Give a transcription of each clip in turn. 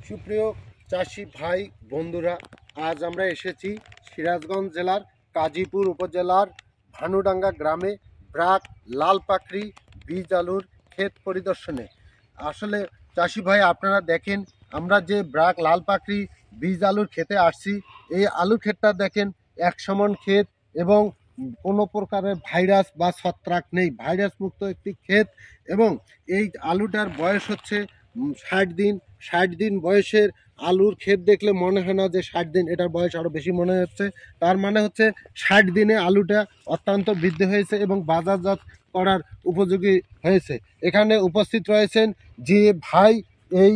সুপ্রিয় চাষি ভাই বন্ধুরা, আজ আমরা এসেছি সিরাজগঞ্জ জেলার কাজীপুর উপজেলার ভানুডাঙ্গা গ্রামে ব্রাক লাল পাখরি বীজ আলুর ক্ষেত পরিদর্শনে। আসলে চাষি ভাই আপনারা দেখেন, আমরা যে ব্রাক লাল পাখরি বীজ আলুর ক্ষেতে আসছি, এই আলুর ক্ষেতটা দেখেন এক সমান ক্ষেত এবং কোনো প্রকারের ভাইরাস বা ছত্রাক নেই, ভাইরাস মুক্ত একটি ক্ষেত। এবং এই আলুটার বয়স হচ্ছে 60 দিন। 60 দিন বয়সের আলুর ক্ষেত দেখলে মনে হয় না যে 60 দিন, এটার বয়স আরও বেশি মনে হচ্ছে। তার মানে হচ্ছে 60 দিনে আলুটা অত্যন্ত বৃদ্ধি হয়েছে এবং বাজারজাত করার উপযোগী হয়েছে। এখানে উপস্থিত রয়েছেন যে ভাই এই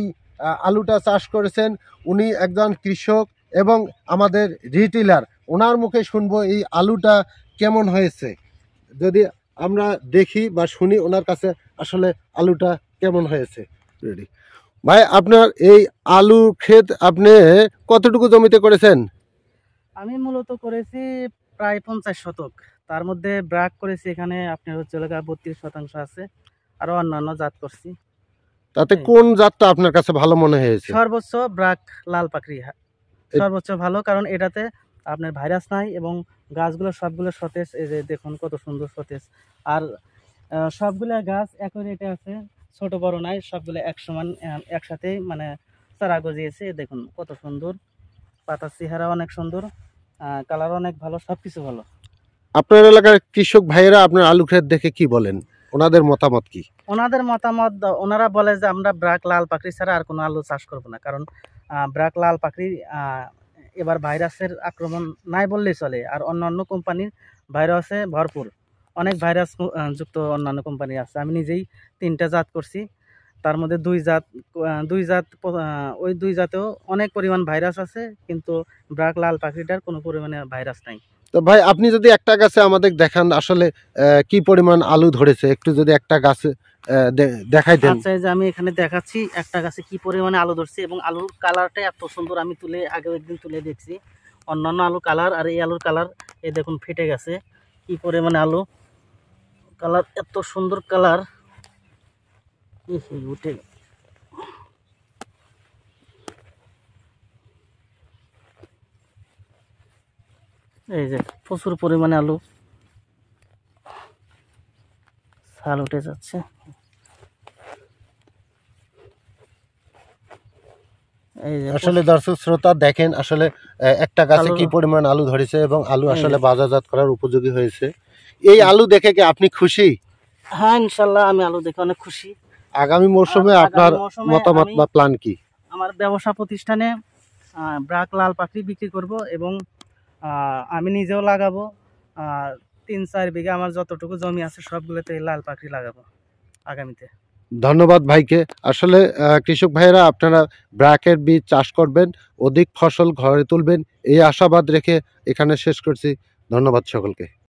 আলুটা চাষ করেছেন, উনি একজন কৃষক এবং আমাদের রিটেলার। ওনার মুখে শুনবো এই আলুটা কেমন হয়েছে। যদি আমরা দেখি বা শুনি ওনার কাছে আসলে আলুটা কেমন হয়েছে। রেডি ভাই, আপনার এই আলু ক্ষেত আপনি কতটুকু জমিতে করেছেন? আমি মূলত করেছি প্রায় 50 শতক। তার মধ্যে ব্রাক করেছি, এখানে আপনার হচ্ছে 32% আছে, আরো অন্যান্য জাত করছি। তাতে কোন জাতটা আপনার কাছে ভালো মনে হয়েছে? সর্বোচ্চ ব্রাক লাল পাখরি সর্বোচ্চ ভালো, কারণ এটাতে আপনার ভাইরাস নাই এবং গাছগুলো সবগুলো সতেজ। এই যে দেখুন কত সুন্দর সতেজ। আর সবগুলা গাছ একই রেটে আছে, ছোট বড় নাই, সবগুলো এক সমান একসাথে মানে চারা গজিয়েছে। দেখুন কত সুন্দর, পাতার চেহারা অনেক সুন্দর, কালার অনেক ভালো, সবকিছু ভালো। আপনার এলাকার কৃষক ভাইয়েরা আপনার আলু ক্ষেত দেখে কি বলেন, ওনাদের মতামত কি? ওনাদের মতামত, ওনারা বলে যে আমরা ব্রাক লাল পাখরি ছাড়া আর কোনো আলু চাষ করব না, কারণ ব্রাক লাল পাখরি এবার ভাইরাসের আক্রমণ নাই বললেই চলে। আর অন্যান্য কোম্পানির ভাইরাসে ভরপুর, অনেক ভাইরাস যুক্ত অন্যান্য কোম্পানি আছে। আমি নিজেই 3টা জাত করছি, তার মধ্যে দুই জাত ওই দুই জাতেও অনেক পরিমাণ ভাইরাস আছে, কিন্তু ব্রাক লাল পাখিটার কোনো পরিমাণে ভাইরাস নাই। তো ভাই, আপনি যদি একটা গাছে আমাদের দেখান আসলে কি পরিমাণ আলু ধরেছে, একটু যদি একটা গাছে দেখাই দেন। আচ্ছা, যে আমি এখানে দেখাচ্ছি একটা গাছে কি পরিমাণে আলু ধরছে, এবং আলুর কালারটা এত সুন্দর। আমি আগেও একদিন তুলে দেখছি অন্যান্য আলুর কালার আর এই আলুর কালার, এই দেখুন ফেটে গেছে কি পরিমাণে আলু, কালার এত সুন্দর কালার উঠে। এই যে প্রচুর পরিমাণে আলু, ছাল উঠে যাচ্ছে। আসলে দর্শক শ্রোতা দেখেন আসলে একটা গাছে কি পরিমাণ আলু ধরেছে এবং আলু আসলে বাজারজাত করার উপযোগী হয়েছে। এই আলু দেখে কি আপনি খুশি? হ্যাঁ, ইনশাল্লাহ আমি আলু দেখে অনেক খুশি। আগামী মৌসুমে আপনার মতামত বা প্ল্যান কি? আমার ব্যবসা প্রতিষ্ঠানে ব্রাক লাল পাখরি বিক্রি করব এবং আমি নিজেও লাগাবো। 3-4 বিঘা আমার যতটুকু জমি আছে সবগুলোতে লাল পাখরি লাগাবো আগামীতে। ধন্যবাদ ভাইকে। আসলে কৃষক ভাইয়েরা, আপনারা ব্রাকের বীজ চাষ করবেন, অধিক ফসল ঘরে তুলবেন, এই আশাবাদ রেখে এখানে শেষ করছি। ধন্যবাদ সকলকে।